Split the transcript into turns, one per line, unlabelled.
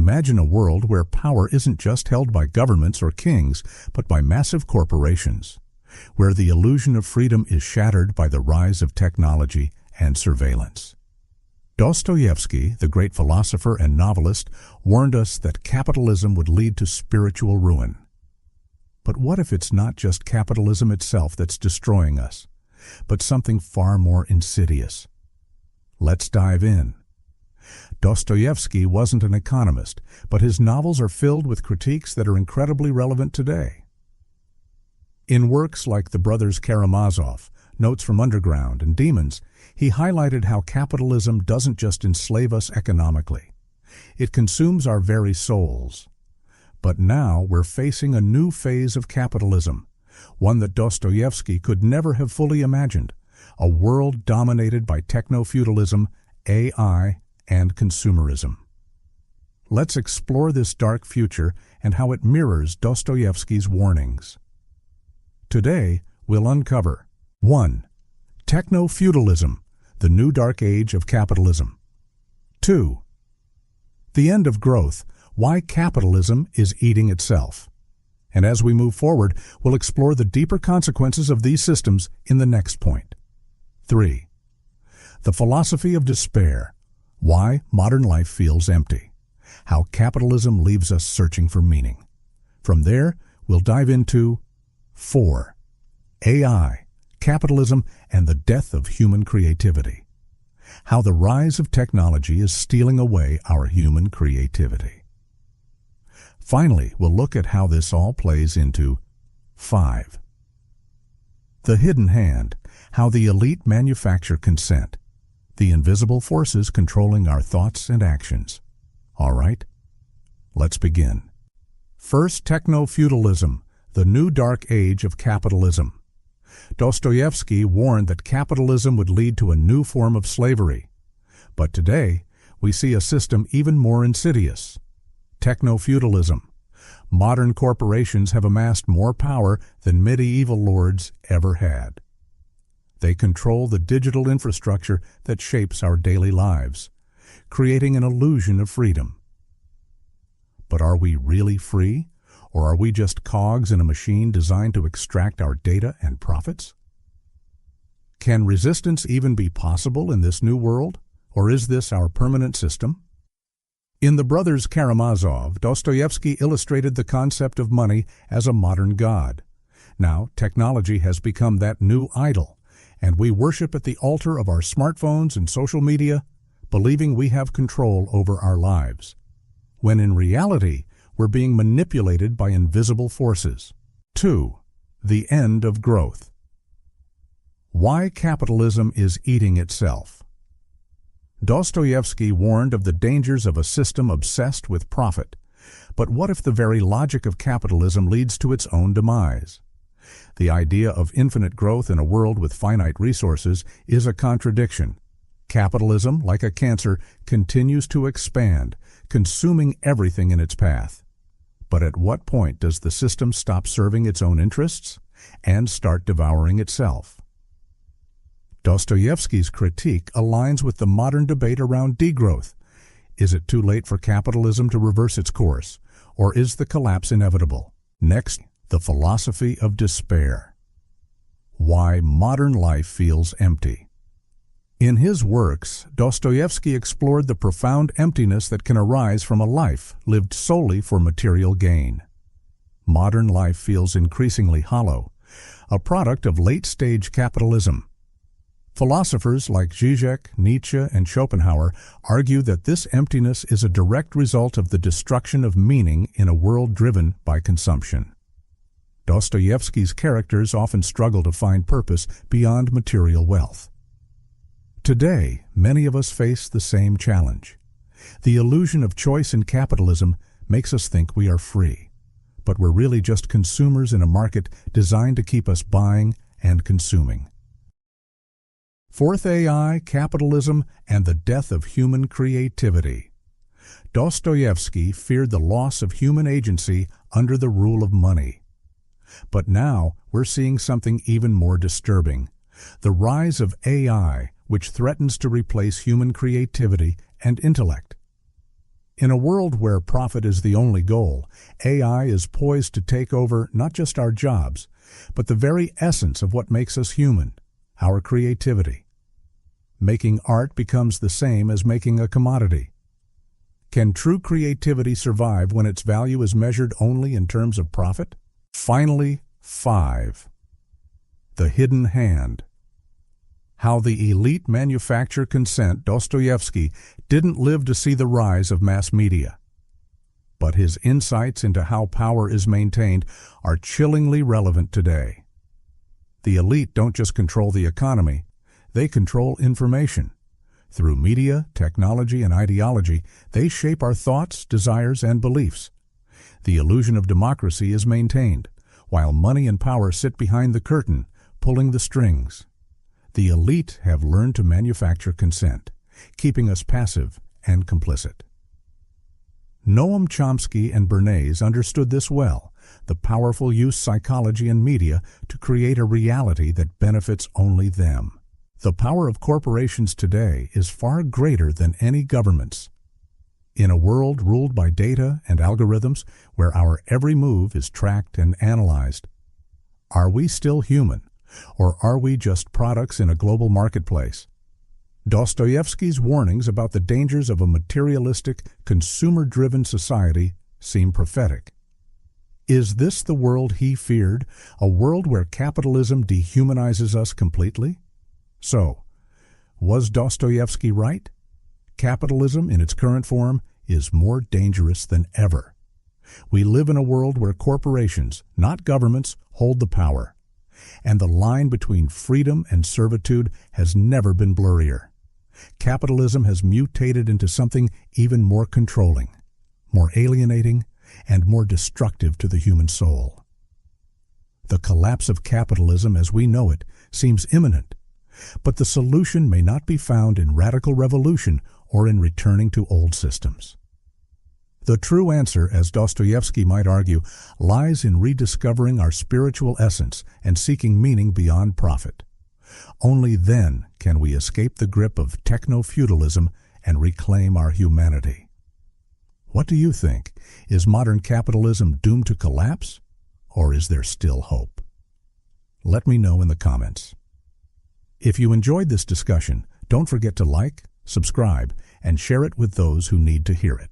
Imagine a world where power isn't just held by governments or kings, but by massive corporations, where the illusion of freedom is shattered by the rise of technology and surveillance. Dostoevsky, the great philosopher and novelist, warned us that capitalism would lead to spiritual ruin. But what if it's not just capitalism itself that's destroying us, but something far more insidious? Let's dive in. Dostoevsky wasn't an economist, but his novels are filled with critiques that are incredibly relevant today. In works like The Brothers Karamazov, Notes from Underground, and Demons, he highlighted how capitalism doesn't just enslave us economically. It consumes our very souls. But now we're facing a new phase of capitalism, one that Dostoevsky could never have fully imagined, a world dominated by techno-feudalism, AI, and consumerism. Let's explore this dark future and how it mirrors Dostoevsky's warnings. Today, we'll uncover 1. Techno-Feudalism, the new dark age of capitalism. 2. The end of growth, why capitalism is eating itself. And as we move forward, we'll explore the deeper consequences of these systems in the next point. 3. The philosophy of despair, why modern life feels empty, how capitalism leaves us searching for meaning. From there, we'll dive into 4. AI, capitalism, and the death of human creativity. How the rise of technology is stealing away our human creativity. Finally, we'll look at how this all plays into 5. The hidden hand, how the elite manufacture consent, the invisible forces controlling our thoughts and actions. All right, let's begin. First, techno-feudalism, the new dark age of capitalism. Dostoevsky warned that capitalism would lead to a new form of slavery. But today, we see a system even more insidious. Techno-feudalism. Modern corporations have amassed more power than medieval lords ever had. They control the digital infrastructure that shapes our daily lives, creating an illusion of freedom. But are we really free? Or are we just cogs in a machine designed to extract our data and profits? Can resistance even be possible in this new world? Or is this our permanent system? In The Brothers Karamazov, Dostoevsky illustrated the concept of money as a modern god. Now, technology has become that new idol, and we worship at the altar of our smartphones and social media, believing we have control over our lives, when in reality, we're being manipulated by invisible forces. 2. The end of growth. Why capitalism is eating itself. Dostoevsky warned of the dangers of a system obsessed with profit. But what if the very logic of capitalism leads to its own demise? The idea of infinite growth in a world with finite resources is a contradiction. Capitalism, like a cancer, continues to expand, consuming everything in its path. But at what point does the system stop serving its own interests and start devouring itself? Dostoevsky's critique aligns with the modern debate around degrowth. Is it too late for capitalism to reverse its course, or is the collapse inevitable? Next, the philosophy of despair. Why modern life feels empty. In his works, Dostoevsky explored the profound emptiness that can arise from a life lived solely for material gain. Modern life feels increasingly hollow, a product of late-stage capitalism. Philosophers like Zizek, Nietzsche, and Schopenhauer argue that this emptiness is a direct result of the destruction of meaning in a world driven by consumption. Dostoevsky's characters often struggle to find purpose beyond material wealth. Today, many of us face the same challenge. The illusion of choice in capitalism makes us think we are free, but we're really just consumers in a market designed to keep us buying and consuming. Fourth, AI, capitalism, and the death of human creativity. Dostoevsky feared the loss of human agency under the rule of money. But now we're seeing something even more disturbing: the rise of AI, which threatens to replace human creativity and intellect. In a world where profit is the only goal, AI is poised to take over not just our jobs, but the very essence of what makes us human, our creativity. Making art becomes the same as making a commodity. Can true creativity survive when its value is measured only in terms of profit? Finally, 5. The hidden hand. How the elite manufacture consent. Dostoevsky didn't live to see the rise of mass media. But his insights into how power is maintained are chillingly relevant today. The elite don't just control the economy, they control information. Through media, technology, and ideology, they shape our thoughts, desires, and beliefs. The illusion of democracy is maintained, while money and power sit behind the curtain, pulling the strings. The elite have learned to manufacture consent, keeping us passive and complicit. Noam Chomsky and Bernays understood this well. The powerful use psychology and media to create a reality that benefits only them. The power of corporations today is far greater than any government's. In a world ruled by data and algorithms, where our every move is tracked and analyzed, are we still human? Or are we just products in a global marketplace? Dostoevsky's warnings about the dangers of a materialistic, consumer-driven society seem prophetic. Is this the world he feared, a world where capitalism dehumanizes us completely? So, was Dostoevsky right? Capitalism, in its current form, is more dangerous than ever. We live in a world where corporations, not governments, hold the power. And the line between freedom and servitude has never been blurrier. Capitalism has mutated into something even more controlling, more alienating, and more destructive to the human soul. The collapse of capitalism as we know it seems imminent, but the solution may not be found in radical revolution or in returning to old systems. The true answer, as Dostoevsky might argue, lies in rediscovering our spiritual essence and seeking meaning beyond profit. Only then can we escape the grip of techno-feudalism and reclaim our humanity. What do you think? Is modern capitalism doomed to collapse, or is there still hope? Let me know in the comments. If you enjoyed this discussion, don't forget to like, subscribe, and share it with those who need to hear it.